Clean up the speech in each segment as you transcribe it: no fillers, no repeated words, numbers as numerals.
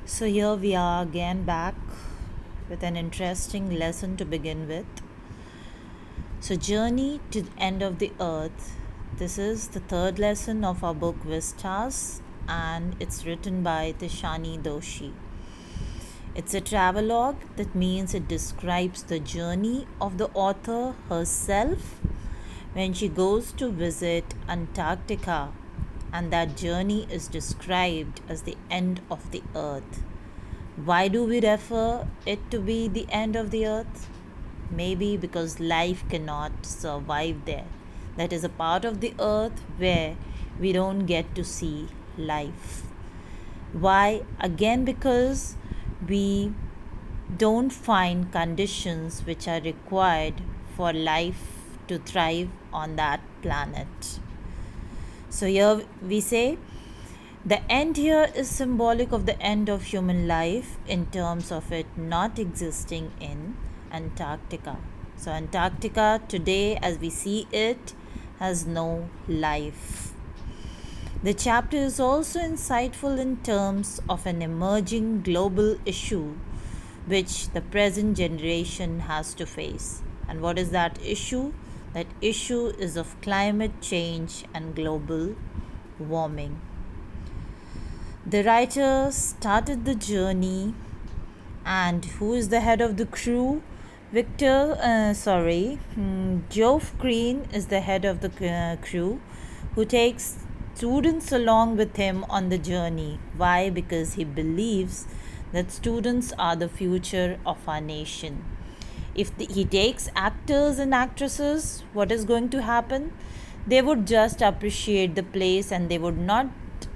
So, here we are again back with an interesting lesson to begin with. So, Journey to the End of the Earth. This is the third lesson of our book Vistas, and it's written by Tishani Doshi. It's a travelogue, that means it describes the journey of the author herself when she goes to visit Antarctica, and that journey is described as the end of the earth. Why do we refer it to be the end of the earth? Maybe because life cannot survive there. That is a part of the earth where we don't get to see life. Why? Again, because we don't find conditions which are required for life to thrive on that planet. So, here we say the end here is symbolic of the end of human life in terms of it not existing in Antarctica. So, Antarctica today, as we see it, has no life. The chapter is also insightful in terms of an emerging global issue which the present generation has to face. And what is that issue? That issue is of climate change and global warming. The writer started the journey, and who is the head of the crew? Geoff Green is the head of the crew, who takes students along with him on the journey. Why? Because he believes that students are the future of our nation. If he takes actors and actresses, what is going to happen? They would just appreciate the place and they would not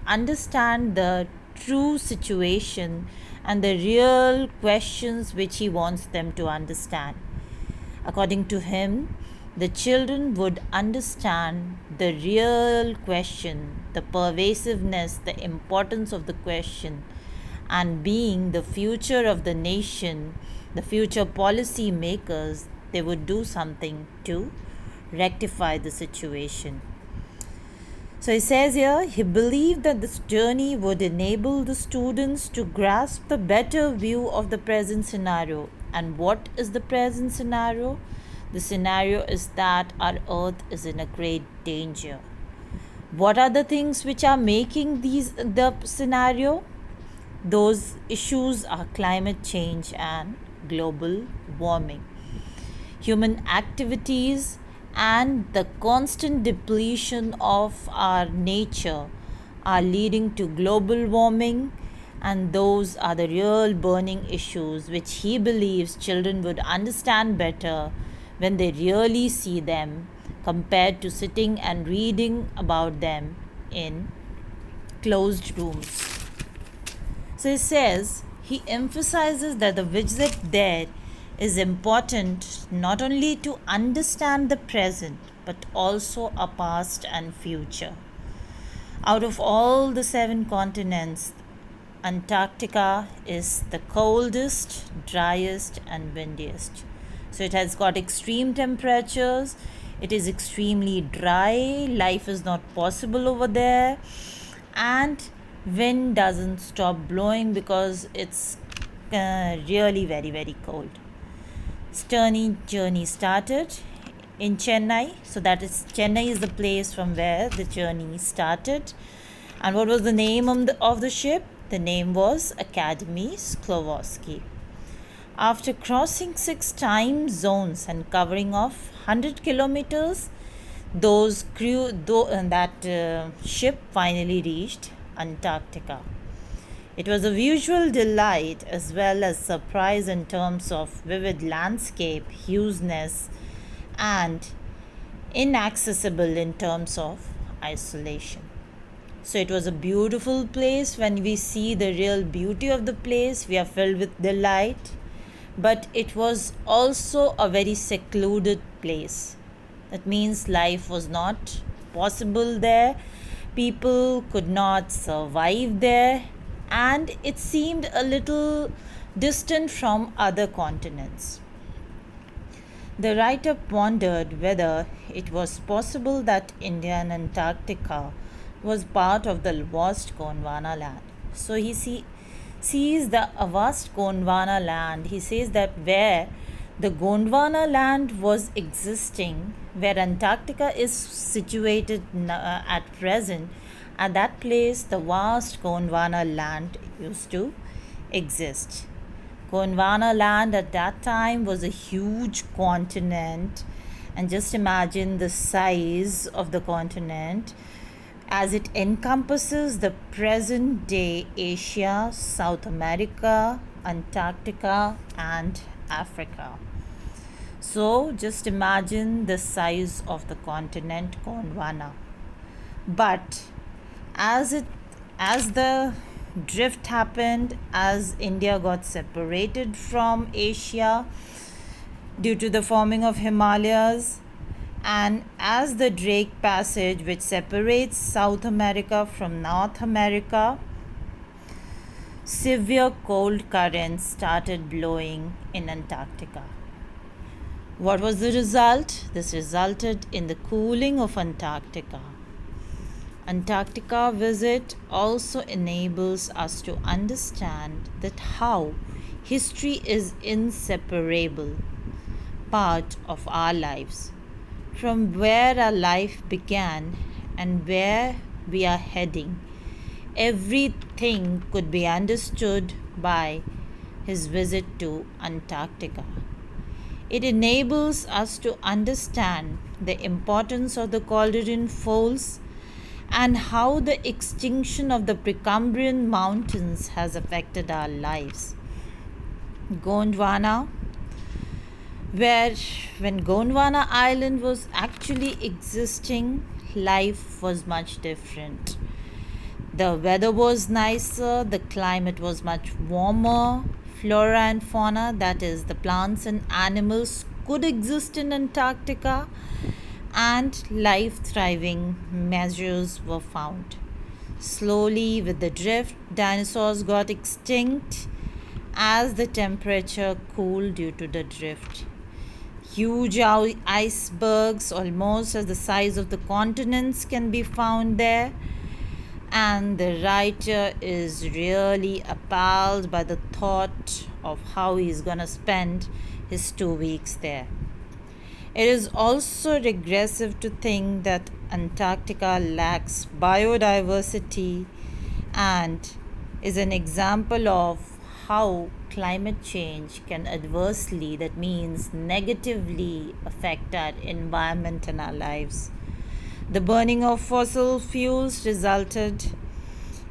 understand the true situation and the real questions which he wants them to understand. According to him, the children would understand the real question, the pervasiveness, the importance of the question, and being the future of the nation, the future policy makers, they would do something to rectify the situation. So he says here, he believed that this journey would enable the students to grasp the better view of the present scenario. And what is the present scenario? The scenario is that our earth is in a great danger. What are the things which are making the scenario? Those issues are climate change and global warming. Human activities and the constant depletion of our nature are leading to global warming, and those are the real burning issues which he believes children would understand better when they really see them compared to sitting and reading about them in closed rooms. So he says, he emphasizes that the visit there is important not only to understand the present but also our past and future. Out of all the 7 continents, Antarctica is the coldest, driest, and windiest. So it has got extreme temperatures, it is extremely dry, life is not possible over there, and wind doesn't stop blowing because it's really very, very cold. Journey started in Chennai. So that is Chennai is the place from where the journey started. And what was the name of the ship? The name was Academy Sklodowsky. After crossing 6 time zones and covering off 100 kilometers, that ship finally reached Antarctica. It was a visual delight as well as surprise in terms of vivid landscape, hugeness, and inaccessible in terms of isolation. So it was a beautiful place. When we see the real beauty of the place, we are filled with delight. But it was also a very secluded place. That means life was not possible there. People could not survive there, and it seemed a little distant from other continents. The writer pondered whether it was possible that India and Antarctica was part of the vast Gondwana land. So he sees the vast Gondwana land. He says that where the Gondwana land was existing, where Antarctica is situated at present, at that place the vast Gondwana land used to exist. Gondwana land at that time was a huge continent, and just imagine the size of the continent as it encompasses the present day Asia, South America, Antarctica, and Africa. So just imagine the size of the continent Gondwana. But as the drift happened, as India got separated from Asia due to the forming of Himalayas, and as the Drake Passage, which separates South America from North America, severe cold currents started blowing in Antarctica. What was the result? This resulted in the cooling of Antarctica. Antarctica visit also enables us to understand that how history is inseparable part of our lives, from where our life began and where we are heading. Everything could be understood by his visit to Antarctica. It enables us to understand the importance of the Calderian folds and how the extinction of the Precambrian mountains has affected our lives. Gondwana, where when Gondwana Island was actually existing, life was much different. The weather was nicer, the climate was much warmer, flora and fauna, that is, the plants and animals, could exist in Antarctica, and life thriving measures were found. Slowly, with the drift, dinosaurs got extinct as the temperature cooled due to the drift. Huge icebergs, almost as the size of the continents, can be found there. And the writer is really appalled by the thought of how he's gonna spend his 2 weeks there. It is also regressive to think that Antarctica lacks biodiversity and is an example of how climate change can adversely, that means negatively, affect our environment and our lives. The burning of fossil fuels resulted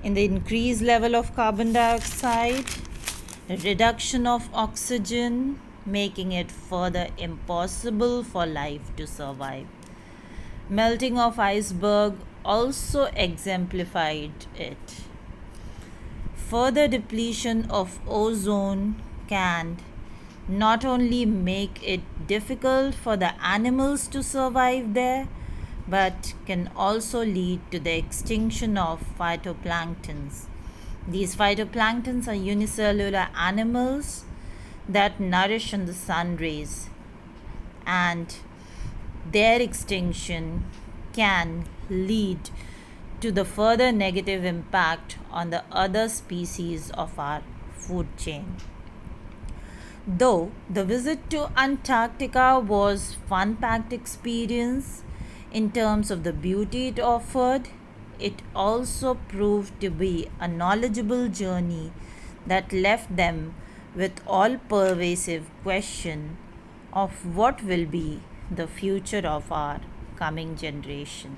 in the increased level of carbon dioxide, reduction of oxygen, making it further impossible for life to survive. Melting of iceberg also exemplified it. Further depletion of ozone can not only make it difficult for the animals to survive there, but can also lead to the extinction of phytoplanktons. These phytoplanktons are unicellular animals that nourish on the sun rays, and their extinction can lead to the further negative impact on the other species of our food chain. Though the visit to Antarctica was fun-packed experience in terms of the beauty it offered, it also proved to be a knowledgeable journey that left them with all pervasive question of what will be the future of our coming generation.